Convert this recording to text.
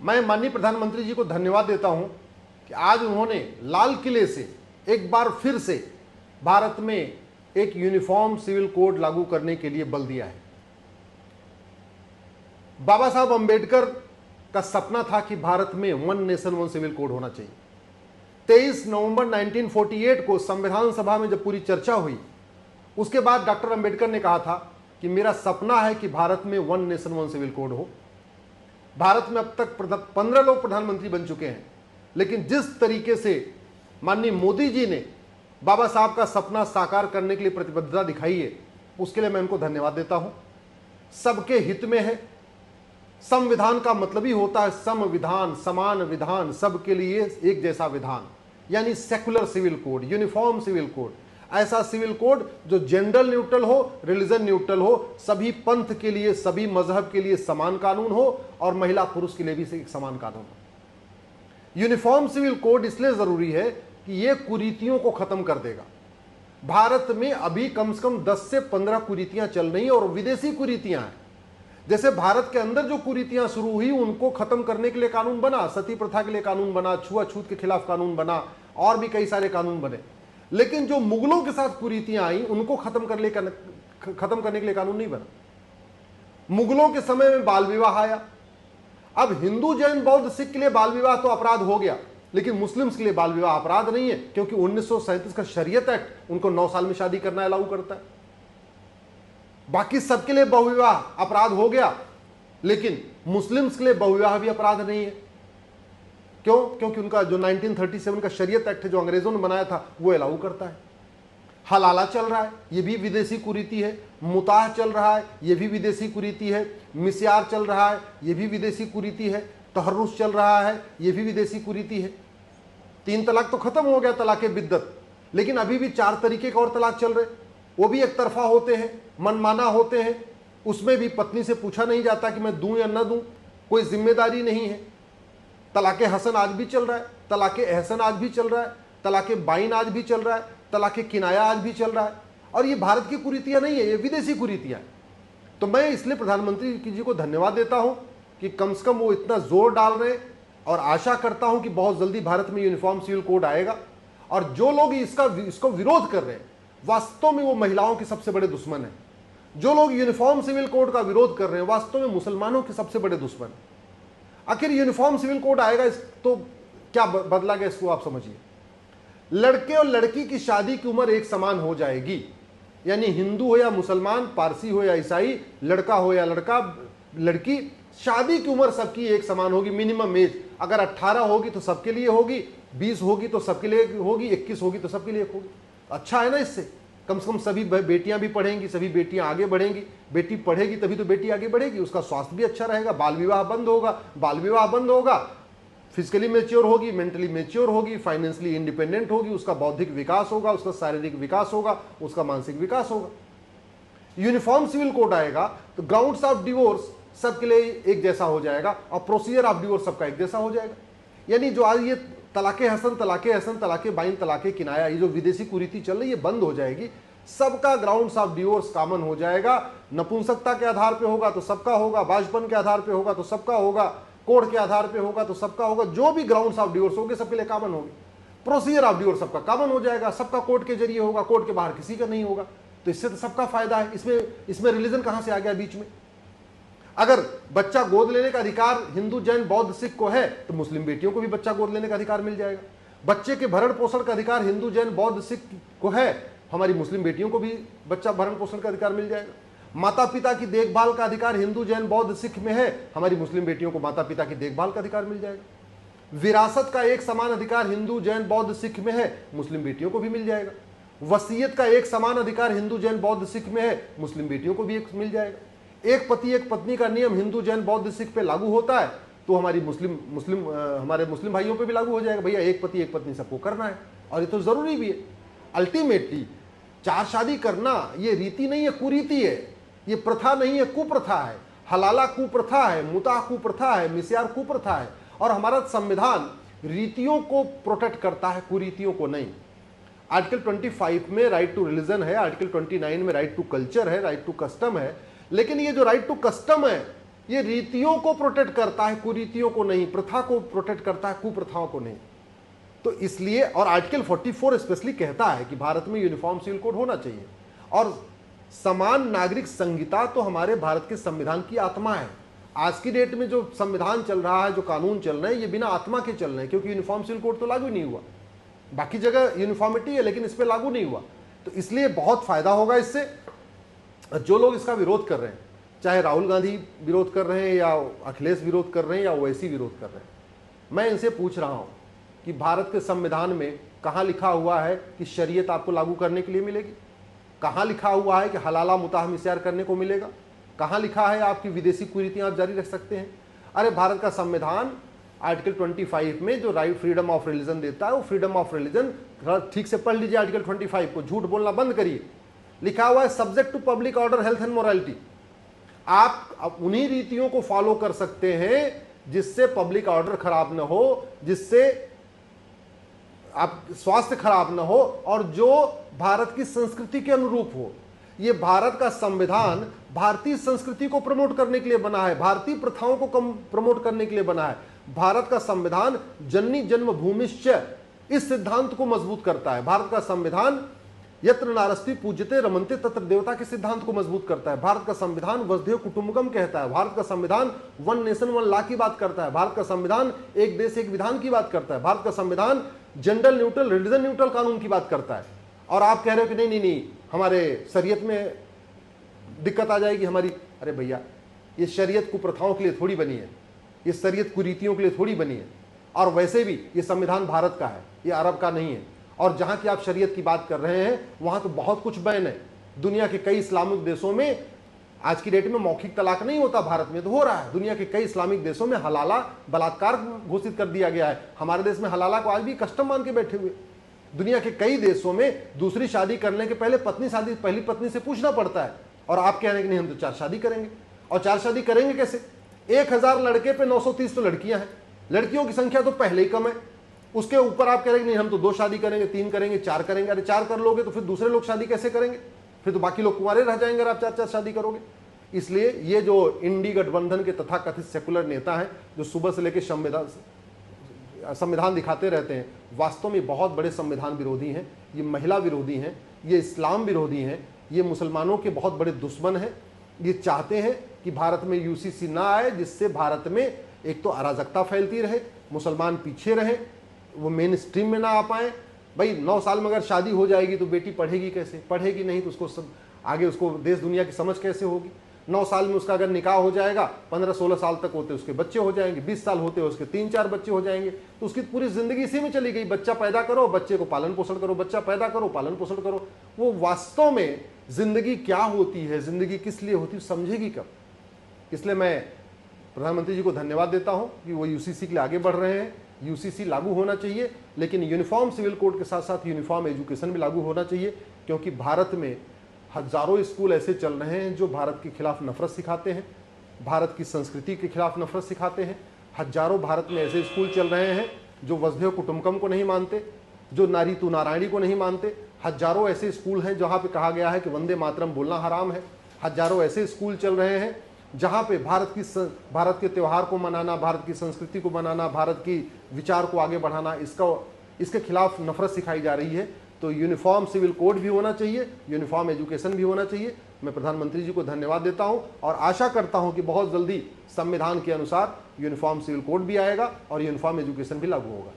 मैं माननीय प्रधानमंत्री जी को धन्यवाद देता हूं कि आज उन्होंने लाल किले से एक बार फिर से भारत में एक यूनिफॉर्म सिविल कोड लागू करने के लिए बल दिया है। बाबा साहब अंबेडकर का सपना था कि भारत में one nation one civil code होना चाहिए। 23 नवंबर 1948 को संविधान सभा में जब पूरी चर्चा हुई, उसके बाद डॉक्टर अंबेडकर ने कहा था कि मेरा सपना है कि भारत में one nation one civil code हो। भारत में अब तक 15 लोग प्रधानमंत्री बन चुके हैं, लेकिन जिस तरीके से माननीय मोदी जी ने बाबा साहब का सपना साकार करने के लिए प्रतिबद्धता दिखाई है, उसके लिए मैं उनको धन्यवाद देता हूं। सबके हित में है। संविधान का मतलब ही होता है समविधान, समान विधान, सबके लिए एक जैसा विधान, यानी secular civil code, uniform civil code. ऐसा सिविल कोड जो जेंडर न्यूट्रल हो, रिलीजन न्यूट्रल हो, सभी पंथ के लिए, सभी मजहब के लिए समान कानून हो और महिला पुरुष के लिए भी एक समान कानून हो। यूनिफॉर्म सिविल कोड इसलिए जरूरी है कि यह कुरीतियों को खत्म कर देगा। भारत में अभी कम से कम 10 से 15 कुरीतियां चल रही हैं और विदेशी कुरीतियां हैं। जैसे भारत के अंदर जो कुरीतियां शुरू हुई उनको खत्म करने के लिए कानून बना, सती प्रथा के लिए कानून बना, छुआछूत के खिलाफ कानून बना और भी कई सारे कानून बने। लेकिन जो मुगलों के साथ कुरीतियां आई उनको खत्म करने के लिए कानून नहीं बना। मुगलों के समय में बाल विवाह आया। अब हिंदू जैन बौद्ध सिख के लिए बाल विवाह तो अपराध हो गया, लेकिन मुस्लिम्स के लिए बाल विवाह अपराध नहीं है, क्योंकि 1937 का शरीयत एक्ट उनको 9 साल में शादी करना अलाउ करता है। बाकी सबके लिए बहुविवाह अपराध हो गया, लेकिन मुस्लिम्स के लिए बहुविवाह भी अपराध नहीं है। क्यों? क्योंकि उनका जो 1937 का शरीयत एक्ट जो अंग्रेजों ने बनाया था वो अलाउ करता है। हलाला चल रहा है, ये भी विदेशी कुरीति है। मुताह चल रहा है, ये भी विदेशी कुरीति है। मिस्यार चल रहा है, ये भी विदेशी कुरीति है। तहर्रुस चल रहा है, ये भी विदेशी कुरीति है। 3 तलाक तो खत्म हो गया, तलाक बिद्दत, लेकिन अभी भी 4 तरीके का और तलाक चल रहे। वो भी एक तरफा होते हैं, मनमाना होते हैं। उसमें भी पत्नी से पूछा नहीं जाता कि मैं दूं या न दूं, कोई जिम्मेदारी नहीं है। तलाके हसन आज भी चल रहा है, तलाके एहसन आज भी चल रहा है, तलाके बाइन आज भी चल रहा है, तलाके किनाया आज भी चल रहा है। और ये भारत की कुरीतियां नहीं है, ये विदेशी कुरीतियां हैं। तो मैं इसलिए प्रधानमंत्री जी को धन्यवाद देता हूं कि कम से कम वो इतना जोर डाल रहे हैं, और आशा करता हूं कि बहुत जल्दी भारत में यूनिफॉर्म सिविल कोड आएगा। और जो लोग इसको विरोध कर रहे हैं, वास्तव में वो महिलाओं के सबसे बड़े दुश्मन हैं। जो लोग यूनिफॉर्म सिविल कोड का विरोध कर रहे हैं, वास्तव में मुसलमानों के सबसे बड़े दुश्मन हैं। आखिर यूनिफॉर्म सिविल कोड आएगा तो क्या बदला गया, इसको आप समझिए। लड़के और लड़की की शादी की उम्र एक समान हो जाएगी, यानी हिंदू हो या मुसलमान, पारसी हो या ईसाई, लड़का हो या लड़की, शादी की उम्र सबकी एक समान होगी। मिनिमम एज अगर 18 होगी तो सबके लिए होगी, 20 होगी तो सबके लिए होगी, 21 होगी तो सबके लिए होगी। अच्छा है ना, इससे कम से कम सभी बेटियां भी पढ़ेंगी, सभी बेटियां आगे बढ़ेंगी। बेटी पढ़ेगी तभी तो बेटी आगे बढ़ेगी, उसका स्वास्थ्य भी अच्छा रहेगा, बाल विवाह बंद होगा, फिजिकली मेच्योर होगी, मेंटली मेच्योर होगी, फाइनेंशियली इंडिपेंडेंट होगी, उसका बौद्धिक विकास होगा, उसका शारीरिक विकास होगा, उसका मानसिक विकास होगा। यूनिफॉर्म सिविल कोड आएगा तो ग्राउंड्स ऑफ डिवोर्स सबके लिए एक जैसा हो जाएगा और प्रोसीजर ऑफ डिवोर्स सबका एक जैसा हो जाएगा। यानी जो आज ये तलाके हसन, तलाके बाइन, तलाके किनाया, ये जो विदेशी कुरीति चल रही है, ये बंद हो जाएगी। सबका ग्राउंड्स ऑफ डिवोर्स कॉमन हो जाएगा। नपुंसकता के आधार पे होगा तो सबका होगा, बाजपन के आधार पे होगा तो सबका होगा, कोड के आधार पे होगा तो सबका होगा। जो भी ग्राउंड्स ऑफ डिवोर्स होंगे सबके लिए कॉमन होगी। प्रोसीजर ऑफ डिवोर्स सबका कॉमन हो जाएगा, सबका कोर्ट के जरिए होगा, कोर्ट के बाहर किसी का नहीं होगा। तो इससे तो सबका फायदा है। इसमें रिलीजन कहां से आ गया बीच में? अगर बच्चा गोद लेने का अधिकार हिंदू जैन बौद्ध सिख को है तो मुस्लिम बेटियों को भी बच्चा गोद लेने का अधिकार मिल जाएगा। बच्चे के भरण पोषण का अधिकार हिंदू जैन बौद्ध सिख को है, हमारी मुस्लिम बेटियों को भी बच्चा भरण पोषण का अधिकार मिल जाएगा। माता पिता की देखभाल का अधिकार हिंदू जैन बौद्ध सिख में है, हमारी मुस्लिम बेटियों को माता पिता की देखभाल का अधिकार मिल जाएगा। विरासत का एक समान अधिकार हिंदू जैन बौद्ध सिख में है, मुस्लिम बेटियों को भी मिल जाएगा। वसीयत का एक समान अधिकार हिंदू जैन बौद्ध सिख में है, मुस्लिम बेटियों को भी एक मिल जाएगा। एक पति एक पत्नी का नियम हिंदू जैन बौद्ध सिख पे लागू होता है तो हमारे मुस्लिम भाइयों पे भी लागू हो जाएगा। भैया एक पति एक पत्नी सबको करना है, और ये तो जरूरी भी है। अल्टीमेटली 4 शादी करना ये रीति नहीं है, कुरीति है। ये प्रथा नहीं है, कुप्रथा है। हलाला कुप्रथा है, मुताह कुप्रथा है, मिस्यार कुप्रथा है। और हमारा संविधान रीतियों को प्रोटेक्ट करता है, कुरीतियों को नहीं। आर्टिकल 25 में राइट टू रिलीजन है, आर्टिकल 29 में राइट टू कल्चर है, राइट टू कस्टम है। लेकिन ये जो राइट टू कस्टम है ये रीतियों को प्रोटेक्ट करता है, कुरीतियों को नहीं, प्रथा को प्रोटेक्ट करता है, कुप्रथाओं को नहीं। तो इसलिए, और आर्टिकल 44 स्पेशली कहता है कि भारत में यूनिफॉर्म सिविल कोड होना चाहिए, और समान नागरिक संहिता तो हमारे भारत के संविधान की आत्मा है। आज की डेट में जो संविधान चल रहा है, जो कानून चल रहे हैं, ये बिना आत्मा के चल रहे हैं, क्योंकि यूनिफॉर्म सिविल कोड तो लागू नहीं हुआ। बाकी जगह यूनिफॉर्मिटी है, लेकिन इस पर लागू नहीं हुआ। तो इसलिए बहुत फायदा होगा इससे। जो लोग इसका विरोध कर रहे हैं, चाहे राहुल गांधी विरोध कर रहे हैं, या अखिलेश विरोध कर रहे हैं, या ओवैसी विरोध कर रहे हैं, मैं इनसे पूछ रहा हूं कि भारत के संविधान में कहां लिखा हुआ है कि शरीयत आपको लागू करने के लिए मिलेगी? कहां लिखा हुआ है कि हलाला मुताह मिस्यार करने को मिलेगा? कहां लिखा है आपकी विदेशी कुरीतियां आप जारी रख सकते हैं? अरे भारत का संविधान आर्टिकल 25 में जो राइट फ्रीडम ऑफ रिलीजन देता है, वो फ्रीडम ऑफ रिलीजन ठीक से पढ़ लीजिए आर्टिकल 25 को, झूठ बोलना बंद करिए। लिखा हुआ है subject to public order, health and morality. आप उन्हीं रीतियों को फॉलो कर सकते हैं जिससे पब्लिक ऑर्डर खराब ना हो, जिससे आप स्वास्थ्य खराब ना हो, और जो भारत की संस्कृति के अनुरूप हो। ये भारत का संविधान भारतीय संस्कृति को प्रमोट करने के लिए बना है, भारतीय प्रथाओं को प्रमोट करने के लिए बना है। भारत का संविधान जननी जन्मभूमिश्च, इस सिद्धांत को मजबूत करता है। भारत का संविधान यत्र नारस्ति पूज्यते रमन्ते तत्र देवता के सिद्धांत को मजबूत करता है। भारत का संविधान वसुधैव कुटुंबकम कहता है। भारत का संविधान वन नेशन वन लॉ की बात करता है। भारत का संविधान एक देश एक विधान की बात करता है। भारत का संविधान जेंडर न्यूट्रल, रिलीजन न्यूट्रल कानून की बात करता है। और आप कह रहे हो कि नहीं नहीं नहीं, हमारे शरीयत में दिक्कत आ जाएगी हमारी। अरे भैया, ये शरीयत कुप्रथाओं के लिए थोड़ी बनी है, ये शरीयत कुरीतियों के लिए थोड़ी बनी है। और वैसे भी ये संविधान भारत का है, ये अरब का नहीं है। और जहां की आप शरीयत की बात कर रहे हैं, वहां तो बहुत कुछ बैन है। दुनिया के कई इस्लामिक देशों में आज की डेट में मौखिक तलाक नहीं होता, भारत में तो हो रहा है। दुनिया के कई इस्लामिक देशों में हलाला बलात्कार घोषित कर दिया गया है। हमारे देश में हलाला को आज भी कस्टम मान के बैठे हुए। दुनिया के कई देशों में दूसरी शादी करने के पहले पहली पत्नी से पूछना पड़ता है। और आप कह रहे हैं कि नहीं, हम तो 4 शादी करेंगे। और 4 शादी करेंगे कैसे? 1000 लड़के पे 930 तो लड़कियां हैं। लड़कियों की संख्या तो पहले ही कम है, उसके ऊपर आप कह रहे हैं नहीं, हम तो 2 शादी करेंगे, 3 करेंगे, 4 करेंगे। अरे 4 कर लोगे तो फिर दूसरे लोग शादी कैसे करेंगे? फिर तो बाकी लोग कुंवारे रह जाएंगे अगर आप 4-4 शादी करोगे। इसलिए ये जो इंडी गठबंधन के तथाकथित सेकुलर नेता हैं, जो सुबह से लेकर संविधान दिखाते रहते हैं, वास्तव में बहुत बड़े संविधान विरोधी हैं। ये महिला विरोधी हैं, ये इस्लाम विरोधी हैं, ये मुसलमानों के बहुत बड़े दुश्मन हैं। ये चाहते हैं कि भारत में यूसीसी ना आए, जिससे भारत में एक तो अराजकता फैलती रहे, मुसलमान पीछे रहे, वो मेन स्ट्रीम में ना आ पाए। भाई 9 साल में अगर शादी हो जाएगी तो बेटी पढ़ेगी कैसे? पढ़ेगी नहीं तो उसको आगे उसको देश दुनिया की समझ कैसे होगी? 9 साल में उसका अगर निकाह हो जाएगा, 15-16 साल तक होते उसके बच्चे हो जाएंगे, 20 साल होते उसके 3-4 बच्चे हो जाएंगे, तो उसकी पूरी जिंदगी इसी में चली गई। बच्चा पैदा करो, बच्चे को पालन पोषण करो, बच्चा पैदा करो, पालन पोषण करो। वो वास्तव में जिंदगी क्या होती है, जिंदगी किस लिए होती है, समझेगी कब? इसलिए मैं प्रधानमंत्री जी को धन्यवाद देता हूं कि वो यूसीसी के लिए आगे बढ़ रहे हैं। यूसीसी लागू होना चाहिए, लेकिन यूनिफॉर्म सिविल कोड के साथ साथ यूनिफॉर्म एजुकेशन भी लागू होना चाहिए, क्योंकि भारत में हजारों स्कूल ऐसे चल रहे हैं जो भारत के खिलाफ नफरत सिखाते हैं, भारत की संस्कृति के खिलाफ नफरत सिखाते हैं। हजारों भारत में ऐसे स्कूल चल रहे हैं जो वसुधैव कुटुंबकम को नहीं मानते, जो नारी तू नारायणी को नहीं मानते। हजारों ऐसे स्कूल हैं जहाँ पे कहा गया है कि वंदे मातरम बोलना हराम है। हजारों ऐसे स्कूल चल रहे हैं जहाँ पे भारत के त्यौहार को मनाना, भारत की संस्कृति को मनाना, भारत की विचार को आगे बढ़ाना, इसके खिलाफ नफरत सिखाई जा रही है। तो यूनिफॉर्म सिविल कोड भी होना चाहिए, यूनिफॉर्म एजुकेशन भी होना चाहिए। मैं प्रधानमंत्री जी को धन्यवाद देता हूं और आशा करता हूं कि बहुत जल्दी संविधान के अनुसार यूनिफॉर्म सिविल कोड भी आएगा और यूनिफॉर्म एजुकेशन भी लागू होगा।